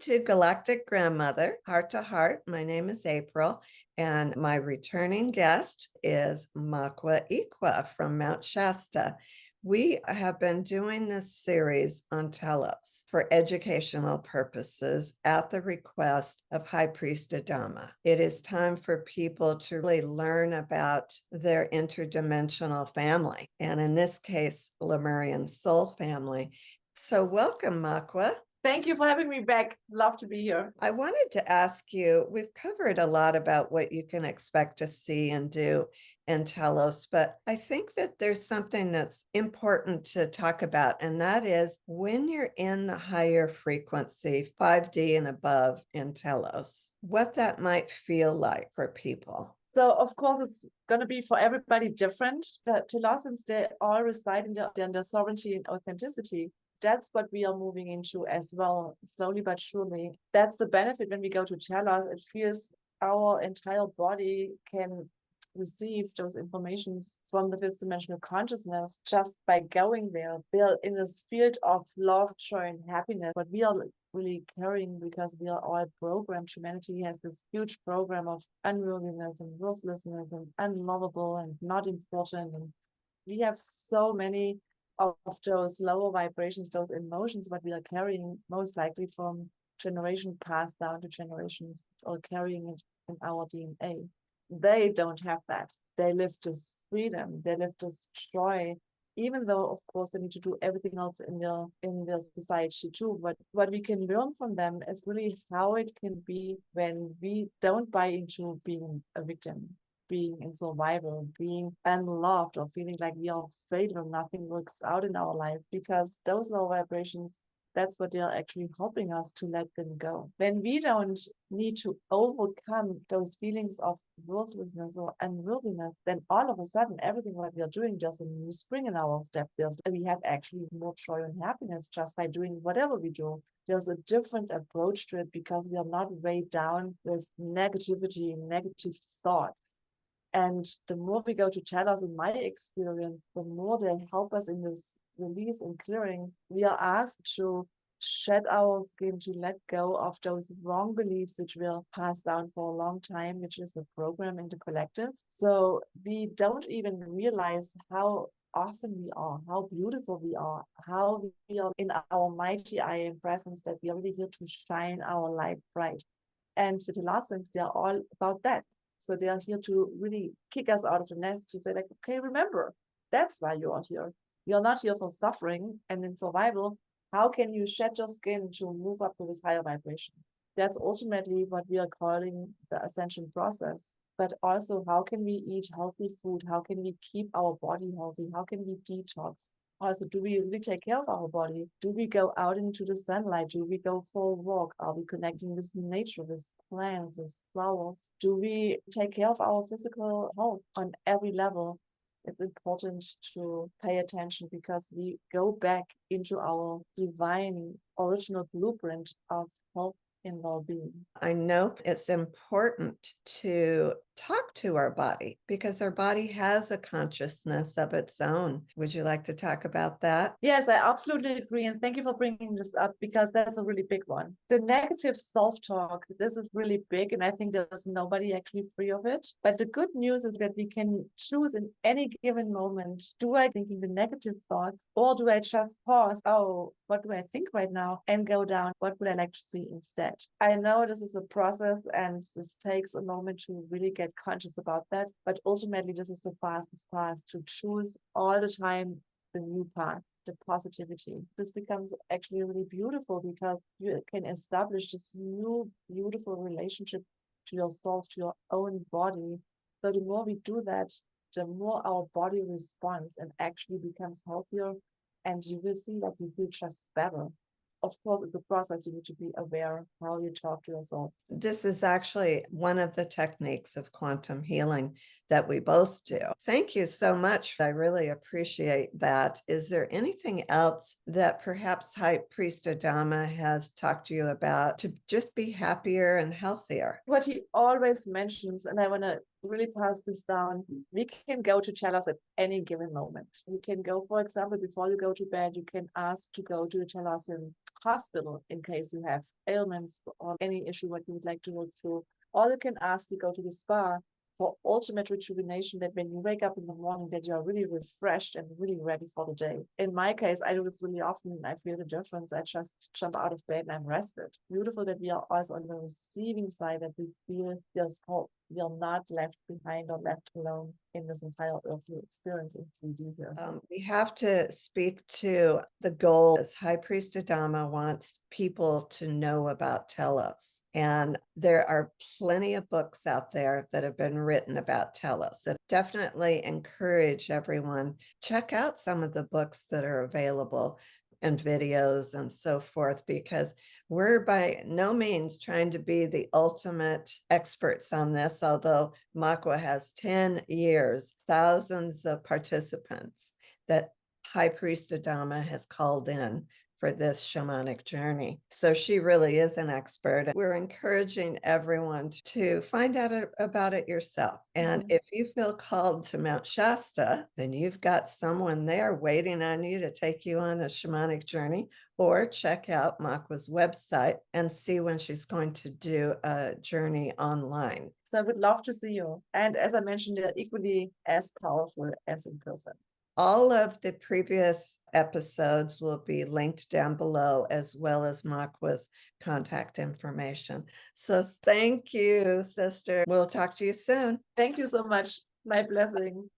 to Galactic Grandmother, Heart to Heart. My name is April, and my returning guest is Maqua Iqua from Mount Shasta. We have been doing this series on Telos for educational purposes at the request of High Priest Adama. It is time for people to really learn about their interdimensional family, and in this case, Lemurian soul family. So welcome, Maqua. Thank you for having me back. Love to be here. I wanted to ask you, we've covered a lot about what you can expect to see and do in Telos, but I think that there's something that's important to talk about, and that is when you're in the higher frequency, 5D and above in Telos, what that might feel like for people. So, of course, it's going to be for everybody different. The Telosians, they all reside in their sovereignty and authenticity. That's what we are moving into as well, slowly but surely. That's the benefit when we go to Telos. It feels our entire body can receive those informations from the fifth dimensional consciousness just by going there. They're in this field of love, joy, and happiness. But we are really carrying, because we are all programmed. Humanity has this huge program of unworthiness and worthlessness and unlovable and not important. And we have so many of those lower vibrations, those emotions, what we are carrying most likely from generation passed down to generations, or carrying it in our DNA. They don't have that. They live this freedom. They live this joy, even though, of course, they need to do everything else in their society too. But what we can learn from them is really how it can be when we don't buy into being a victim, being in survival, being unloved, or feeling like we are afraid when nothing works out in our life, because those low vibrations, that's what they're actually helping us to let them go. When we don't need to overcome those feelings of worthlessness or unworthiness, then all of a sudden, everything what we are doing, there's a new spring in our step. We have actually more joy and happiness just by doing whatever we do. There's a different approach to it, because we are not weighed down with negativity and negative thoughts. And the more we go to Telos, in my experience, the more they help us in this release and clearing. We are asked to shed our skin, to let go of those wrong beliefs which were passed down for a long time, which is a program in the collective. So we don't even realize how awesome we are, how beautiful we are, how we are in our mighty I am presence, that we are really here to shine our light bright. And the Telosians, they are all about that. So they are here to really kick us out of the nest, to say, like, okay, remember, that's why you are here. You're not here for suffering and in survival. How can you shed your skin to move up to this higher vibration? That's ultimately what we are calling the Ascension process. But also, how can we eat healthy food? How can we keep our body healthy? How can we detox? Also, do we really take care of our body? Do we go out into the sunlight? Do we go for a walk? Are we connecting with nature, with plants, with flowers? Do we take care of our physical health on every level? It's important to pay attention, because we go back into our divine original blueprint of health and well-being. I know it's important to talk to our body, because our body has a consciousness of its own. Would you like to talk about that? Yes, I absolutely agree. And thank you for bringing this up, because that's a really big one. The negative self-talk, this is really big. And I think there's nobody actually free of it. But the good news is that we can choose in any given moment, do I thinking the negative thoughts, or do I just pause? Oh, what do I think right now? And go down, what would I like to see instead? I know this is a process, and this takes a moment to really get conscious about that. But ultimately, this is the fastest path, to choose all the time the new path, the positivity. This becomes actually really beautiful, because you can establish this new, beautiful relationship to yourself, to your own body. So the more we do that, the more our body responds and actually becomes healthier. And you will see that you feel just better. Of course, it's a process. You need to be aware how you talk to yourself. This is actually one of the techniques of quantum healing that we both do. Thank you so much. I really appreciate that. Is there anything else that perhaps High Priest Adama has talked to you about to just be happier and healthier? What he always mentions, and I want to really pass this down, we can go to Telos at any given moment. You can go, for example, before you go to bed, you can ask to go to the Telos in hospital in case you have ailments or any issue what you would like to work through. Or you can ask to go to the spa for ultimate rejuvenation, that when you wake up in the morning that you're really refreshed and really ready for the day. In my case, I do this really often and I feel the difference. I just jump out of bed and I'm rested. Beautiful that we are also on the receiving side, that we feel this hope. We are not left behind or left alone in this entire earthly experience in 3D here. We have to speak to the goal. As High Priest Adama wants people to know about Telos. And there are plenty of books out there that have been written about Telos that definitely encourage everyone. Check out some of the books that are available and videos and so forth, because we're by no means trying to be the ultimate experts on this, although Maqua has 10 years, thousands of participants that High Priest Adama has called in for this shamanic journey. So she really is an expert. We're encouraging everyone to find out about it yourself. And if you feel called to Mount Shasta, then you've got someone there waiting on you to take you on a shamanic journey, or check out Maqua's website and see when she's going to do a journey online. So I would love to see you. And as I mentioned, they're equally as powerful as in person. All of the previous episodes will be linked down below, as well as Maqua's contact information. So thank you, sister. We'll talk to you soon. Thank you so much. My blessing.